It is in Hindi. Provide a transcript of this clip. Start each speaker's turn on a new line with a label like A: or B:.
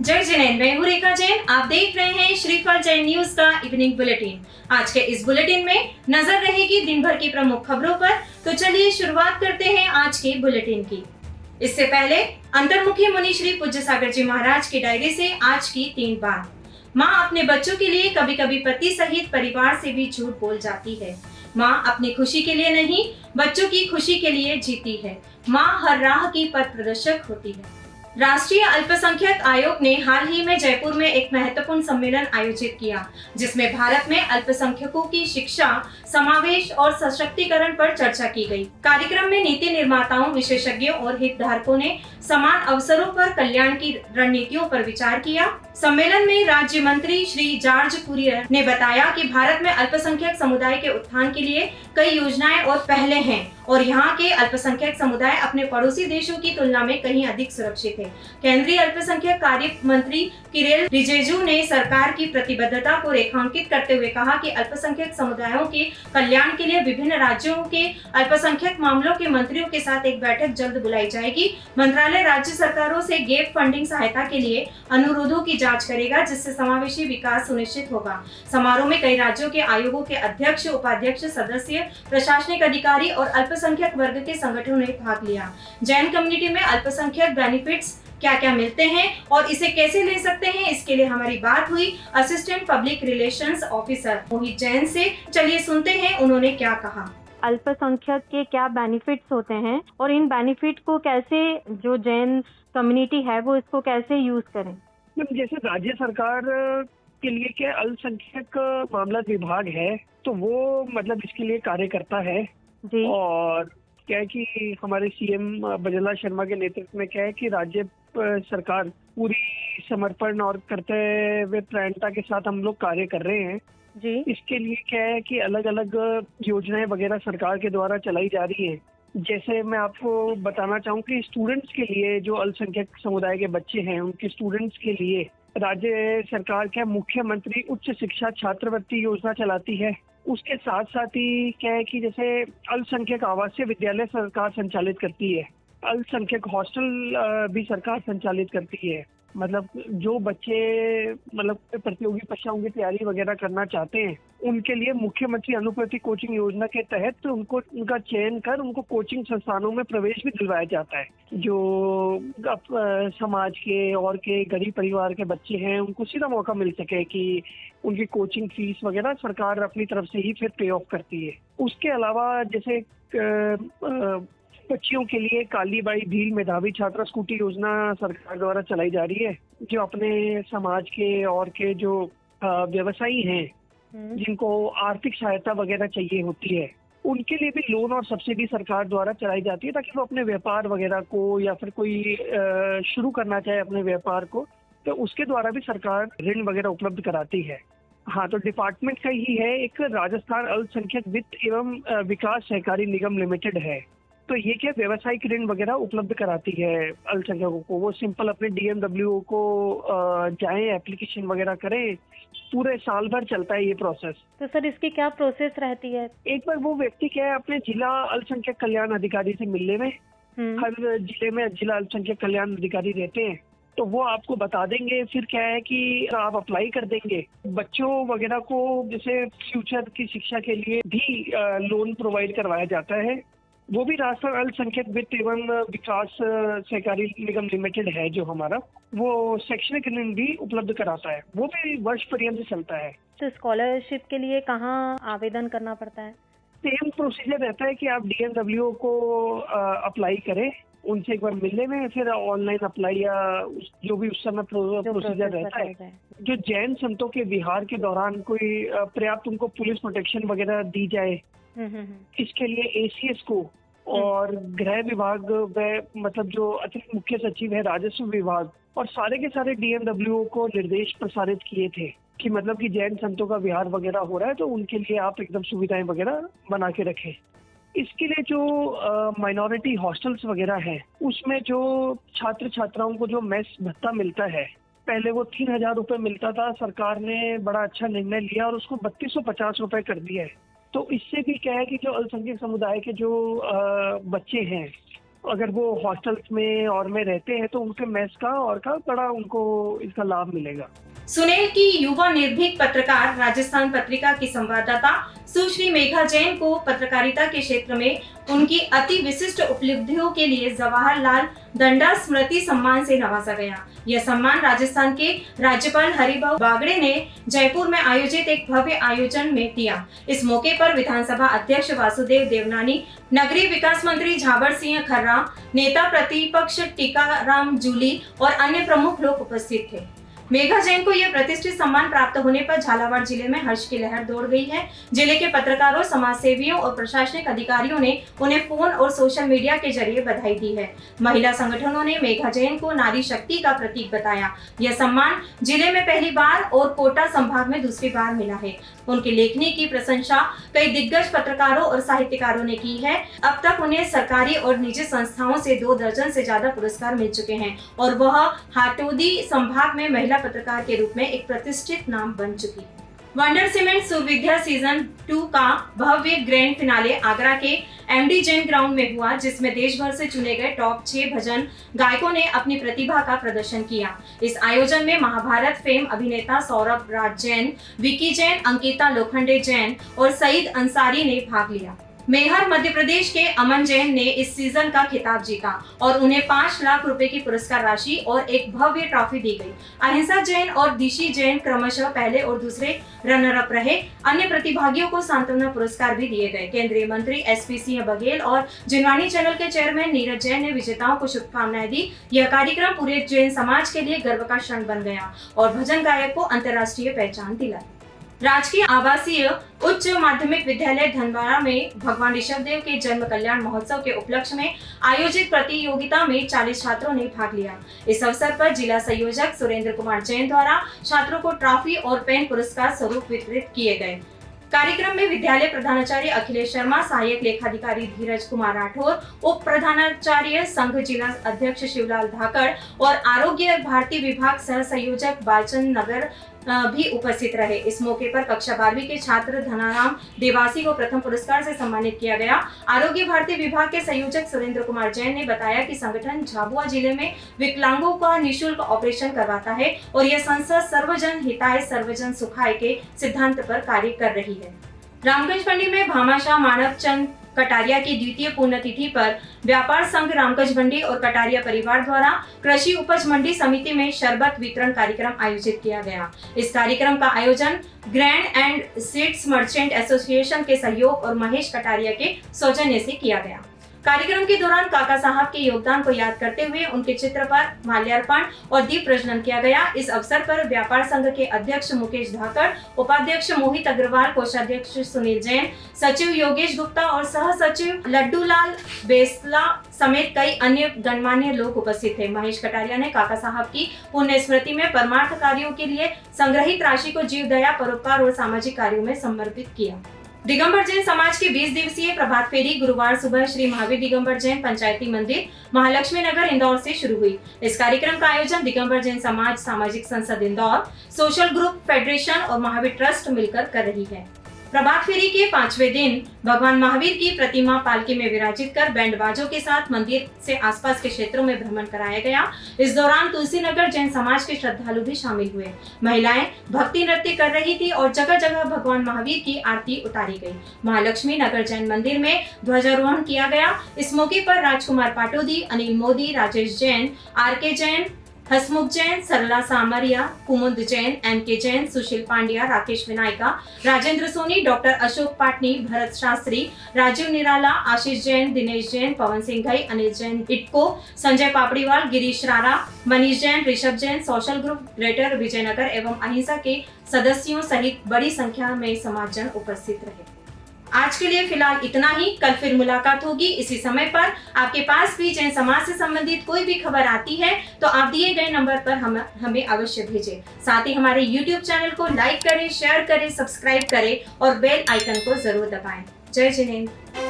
A: जय जिनेंद्र, मैं हूँ रेखा जैन। आप देख रहे हैं श्रीफल जैन न्यूज का इवनिंग बुलेटिन। आज के इस बुलेटिन में नजर रहेगी दिन भर की प्रमुख खबरों पर। तो चलिए शुरुआत करते हैं आज के बुलेटिन की। इससे पहले अंतर्मुखी मुनि श्री पूज्य सागर जी महाराज की डायरी से आज की 3 बात। माँ अपने बच्चों के लिए कभी कभी पति सहित परिवार से भी झूठ बोल जाती है। माँ अपनी खुशी के लिए नहीं, बच्चों की खुशी के लिए जीती है। माँ हर राह की पथ प्रदर्शक होती है। राष्ट्रीय अल्पसंख्यक आयोग ने हाल ही में जयपुर में एक महत्वपूर्ण सम्मेलन आयोजित किया, जिसमें भारत में अल्पसंख्यकों की शिक्षा, समावेश और सशक्तिकरण पर चर्चा की गई। कार्यक्रम में नीति निर्माताओं, विशेषज्ञों और हितधारकों ने समान अवसरों पर कल्याण की रणनीतियों पर विचार किया। सम्मेलन में राज्य मंत्री श्री जॉर्ज कुरियर ने बताया कि भारत में अल्पसंख्यक समुदाय के उत्थान के लिए कई योजनाएं और पहले हैं और यहाँ के अल्पसंख्यक समुदाय अपने पड़ोसी देशों की तुलना में कहीं अधिक सुरक्षित है। केंद्रीय अल्पसंख्यक कार्य मंत्री किरेन रिजिजू ने सरकार की प्रतिबद्धता को रेखांकित करते हुए कहा कि अल्पसंख्यक समुदायों के कल्याण के लिए विभिन्न राज्यों के अल्पसंख्यक मामलों के मंत्रियों के साथ एक बैठक जल्द बुलाई जाएगी। मंत्रालय राज्य सरकारों से गैप फंडिंग सहायता के लिए अनुरोधों की जांच करेगा, जिससे समावेशी विकास सुनिश्चित होगा। समारोह में कई राज्यों के आयोगों के अध्यक्ष, उपाध्यक्ष, सदस्य, प्रशासनिक अधिकारी और अल्पसंख्यक वर्ग के संगठनों ने भाग लिया। जैन कम्युनिटी में अल्पसंख्यक बेनिफिट्स क्या क्या मिलते हैं और इसे कैसे ले सकते हैं, इसके लिए हमारी बात हुई असिस्टेंट पब्लिक रिलेशंस ऑफिसर मोहित जैन से। चलिए सुनते हैं उन्होंने क्या कहा।
B: अल्पसंख्यक के क्या बेनिफिट्स होते हैं और इन बेनिफिट को कैसे जो जैन कम्युनिटी है वो इसको कैसे यूज करें।
C: जैसे राज्य सरकार के लिए क्या अल्पसंख्यक मामला विभाग है, तो वो मतलब इसके लिए कार्य करता है
B: जी।
C: और क्या है कि हमारे सीएम भजनलाल शर्मा के नेतृत्व में क्या है कि राज्य सरकार पूरी समर्पण और कर्तव्य प्रवणता के साथ हम लोग कार्य कर रहे हैं
B: जी।
C: इसके लिए क्या है कि अलग अलग योजनाएं वगैरह सरकार के द्वारा चलाई जा रही है। जैसे मैं आपको बताना चाहूँ कि स्टूडेंट्स के लिए, जो अल्पसंख्यक समुदाय के बच्चे हैं उनके स्टूडेंट्स के लिए राज्य सरकार क्या मुख्यमंत्री उच्च शिक्षा छात्रवृत्ति योजना चलाती है। उसके साथ साथ ही क्या है कि जैसे अल्पसंख्यक आवासीय विद्यालय सरकार संचालित करती है, अल्पसंख्यक हॉस्टल भी सरकार संचालित करती है। मतलब जो बच्चे मतलब प्रतियोगी परीक्षाओं की तैयारी वगैरह करना चाहते हैं उनके लिए मुख्यमंत्री अनुप्रति कोचिंग योजना के तहत उनका चयन कर उनको कोचिंग संस्थानों में प्रवेश भी दिलवाया जाता है। जो समाज के और के गरीब परिवार के बच्चे हैं उनको सीधा मौका मिल सके कि उनकी कोचिंग फीस वगैरह सरकार अपनी तरफ से ही फिर पे ऑफ करती है। उसके अलावा जैसे बच्चियों के लिए कालीबाई भील मेधावी छात्रा स्कूटी योजना सरकार द्वारा चलाई जा रही है। जो अपने समाज के और के जो व्यवसायी हैं जिनको आर्थिक सहायता वगैरह चाहिए होती है उनके लिए भी लोन और सब्सिडी सरकार द्वारा चलाई जाती है, ताकि वो अपने व्यापार वगैरह को या फिर कोई शुरू करना चाहे अपने व्यापार को, तो उसके द्वारा भी सरकार ऋण वगैरह उपलब्ध कराती है। हाँ, तो डिपार्टमेंट का ही है एक राजस्थान अल्पसंख्यक वित्त एवं विकास सहकारी निगम लिमिटेड है। तो ये क्या व्यावसायिक ऋण वगैरह उपलब्ध कराती है अल्पसंख्यकों को। वो सिंपल अपने डीएमडब्ल्यू को जाएं, एप्लीकेशन वगैरह करें, पूरे साल भर चलता है ये प्रोसेस।
B: तो सर इसकी क्या प्रोसेस रहती है।
C: एक बार वो व्यक्ति क्या है अपने जिला अल्पसंख्यक कल्याण अधिकारी से मिलने में, हर जिले में जिला अल्पसंख्यक कल्याण अधिकारी रहते हैं, तो वो आपको बता देंगे। फिर क्या है कि आप अप्लाई कर देंगे। बच्चों वगैरह को जैसे फ्यूचर की शिक्षा के लिए भी लोन प्रोवाइड करवाया जाता है। वो भी राष्ट्रीय अल्पसंख्यक वित्त एवं विकास सहकारी निगम लिमिटेड है जो हमारा, वो शैक्षणिक ऋण भी उपलब्ध कराता है। वो भी वर्ष पर्यंत चलता है।
B: तो स्कॉलरशिप के लिए कहाँ आवेदन करना पड़ता है।
C: सेम प्रोसीजर रहता है कि आप डीएमडब्ल्यू को अप्लाई करें, उनसे एक बार मिलने में, फिर ऑनलाइन अप्लाई या जो भी उस समय प्रोसीजर रहता है। जो जैन संतों के विहार के दौरान कोई पर्याप्त उनको पुलिस प्रोटेक्शन वगैरह दी जाए, इसके लिए एसीएस को और गृह विभाग व मतलब जो अतिरिक्त मुख्य सचिव है राजस्व विभाग और सारे के सारे डीएमडब्ल्यू को निर्देश प्रसारित किए थे कि मतलब कि जैन संतों का विहार वगैरह हो रहा है तो उनके लिए आप एकदम सुविधाएं वगैरह बना के रखें। इसके लिए जो माइनॉरिटी हॉस्टल्स वगैरह हैं उसमें जो छात्र छात्राओं को जो मेस भत्ता मिलता है, पहले वो 3,000 रुपये मिलता था, सरकार ने बड़ा अच्छा निर्णय लिया और उसको 3250 रुपये कर दिया है। तो इससे भी क्या है कि जो अल्पसंख्यक समुदाय के जो बच्चे हैं अगर वो हॉस्टल्स में और में रहते हैं तो उनके मेस का और का बड़ा उनको इसका लाभ मिलेगा।
A: सुनेल की युवा निर्भीक पत्रकार राजस्थान पत्रिका की संवाददाता सुश्री मेघा जैन को पत्रकारिता के क्षेत्र में उनकी अति विशिष्ट उपलब्धियों के लिए जवाहरलाल दंडा स्मृति सम्मान से नवाजा गया। यह सम्मान राजस्थान के राज्यपाल हरिभाऊ बागड़े ने जयपुर में आयोजित एक भव्य आयोजन में दिया। इस मौके पर विधानसभा अध्यक्ष वासुदेव देवनानी, नगरीय विकास मंत्री झाबर सिंह खर्रा, नेता प्रतिपक्ष टीकाराम जूली और अन्य प्रमुख लोग उपस्थित थे। मेघा जैन को यह प्रतिष्ठित सम्मान प्राप्त होने पर झालावाड़ जिले में हर्ष की लहर दौड़ गई है। जिले के पत्रकारों, समाजसेवियों और प्रशासनिक अधिकारियों ने उन्हें फोन और सोशल मीडिया के जरिए बधाई दी है। महिला संगठनों ने मेघा जैन को नारी शक्ति का प्रतीक बताया। यह सम्मान जिले में पहली बार और कोटा संभाग में दूसरी बार मिला है। उनकी लेखनी की प्रशंसा कई दिग्गज पत्रकारों और साहित्यकारों ने की है। अब तक उन्हें सरकारी और निजी संस्थाओं से 2 दर्जन से ज्यादा पुरस्कार मिल चुके हैं और वह हाटोदी संभाग में महिला पत्रकार के रूप में एक प्रतिष्ठित नाम बन चुकी है। वंडर सीमेंट सुविद्या सीजन 2 का भव्य ग्रैंड फिनाले आगरा के एमडी जैन ग्राउंड में हुआ, जिसमें देश भर से चुने गए टॉप 6 भजन गायकों ने अपनी प्रतिभा का प्रदर्शन किया। इस आयोजन में महाभारत फेम अभिनेता सौरभ राज जैन, विकी जैन, अंकिता लोखंडे जैन और सईद अंसारी ने भाग लिया। मेहर मध्य प्रदेश के अमन जैन ने इस सीजन का खिताब जीता और उन्हें 5 लाख रुपए की पुरस्कार राशि और एक भव्य ट्रॉफी दी गई। अहिंसा जैन और दिशी जैन क्रमशः पहले और दूसरे रनर अप रहे। अन्य प्रतिभागियों को सांत्वना पुरस्कार भी दिए गए। केंद्रीय मंत्री एसपी सिंह बघेल और जिनवाणी चैनल के चेयरमैन नीरज जैन ने विजेताओं को शुभकामनाएं दी। यह कार्यक्रम पूरे जैन समाज के लिए गर्व का क्षण बन गया और भजन गायक को अंतर्राष्ट्रीय पहचान दिलाई। राजकीय आवासीय उच्च माध्यमिक विद्यालय धनवाड़ा में भगवान ऋषभदेव के जन्म कल्याण महोत्सव के उपलक्ष्य में आयोजित प्रतियोगिता में 40 छात्रों ने भाग लिया। इस अवसर पर जिला संयोजक सुरेंद्र कुमार जैन द्वारा छात्रों को ट्रॉफी और पेन पुरस्कार स्वरूप वितरित किए गए। कार्यक्रम में विद्यालय प्रधानाचार्य अखिलेश शर्मा, सहायक लेखाधिकारी धीरज कुमार राठौर, उप प्रधानाचार्य संघ जिला अध्यक्ष शिवलाल धाकड़ और आरोग्य भारती विभाग सह संयोजक बालचंद नगर भी उपस्थित रहे। इस मौके पर कक्षा 12वीं के छात्र धनाराम देवासी को प्रथम पुरस्कार से सम्मानित किया गया। आरोग्य भारती विभाग के संयोजक सुरेंद्र कुमार जैन ने बताया कि संगठन झाबुआ जिले में विकलांगों का निःशुल्क ऑपरेशन करवाता है और यह संस्था सर्वजन हिताय सर्वजन सुखाय के सिद्धांत पर कार्य कर रही है। रामगंज मंडी में भामाशाह मानवचंद कटारिया की द्वितीय पुण्यतिथि पर व्यापार संघ रामगंज मंडी और कटारिया परिवार द्वारा कृषि उपज मंडी समिति में शरबत वितरण कार्यक्रम आयोजित किया गया। इस कार्यक्रम का आयोजन grand and seeds merchant association के सहयोग और महेश कटारिया के सौजन्य से किया गया। कार्यक्रम के दौरान काका साहब के योगदान को याद करते हुए उनके चित्र पर माल्यार्पण और दीप प्रज्वलन किया गया। इस अवसर पर व्यापार संघ के अध्यक्ष मुकेश धाकड़, उपाध्यक्ष मोहित अग्रवाल, कोषाध्यक्ष सुनील जैन, सचिव योगेश गुप्ता और सह सचिव लड्डूलाल बेसला समेत कई अन्य गणमान्य लोग उपस्थित थे। महेश कटारिया ने काका साहब की पुण्य स्मृति में परमार्थ कार्यों के लिए संग्रहित राशि को जीव दया, परोपकार और सामाजिक कार्यों में समर्पित किया। दिगंबर जैन समाज की 20 दिवसीय प्रभात फेरी गुरुवार सुबह श्री महावीर दिगंबर जैन पंचायती मंदिर महालक्ष्मी नगर इंदौर से शुरू हुई। इस कार्यक्रम का आयोजन दिगंबर जैन समाज, सामाजिक संसद इंदौर, सोशल ग्रुप फेडरेशन और महावीर ट्रस्ट मिलकर कर रही है। प्रभात फेरी के 5वें दिन भगवान महावीर की प्रतिमा पालकी में विराजित कर बैंड बाजों के साथ मंदिर से आसपास के क्षेत्रों में भ्रमण कराया गया। इस दौरान तुलसी नगर जैन समाज के श्रद्धालु भी शामिल हुए। महिलाएं भक्ति नृत्य कर रही थी और जगह जगह भगवान महावीर की आरती उतारी गई। महालक्ष्मी नगर जैन मंदिर में ध्वजारोहण किया गया। इस मौके पर Rajkumar Patodi, Anil Modi, Rajesh Jain, RK. Jain, Hasmukh Jain, Sarla Samaria, Kumud Jain, MK. Jain, Sushil Pandya, Rakesh Vinayaka, Rajendra Soni, doctor Ashok Patni, Bharat Shastri, Rajeev Nirala, Ashish Jain, Dinesh Jain, Pawan Singh Ghai, Anil Jain इटको, Sanjay Papdiwal, Girish Rara, Manish Jain, Rishabh Jain, social group greater Vijaynagar एवं अहिंसा के सदस्यों सहित बड़ी संख्या में समाजजन उपस्थित रहे। आज के लिए फिलहाल इतना ही। कल फिर मुलाकात होगी इसी समय पर। आपके पास भी जैन समाज से संबंधित कोई भी खबर आती है तो आप दिए गए नंबर पर हमें अवश्य भेजें। साथ ही हमारे YouTube चैनल को लाइक करें, शेयर करें, सब्सक्राइब करें और बेल आइकन को जरूर दबाएं। जय जिनेंद्र।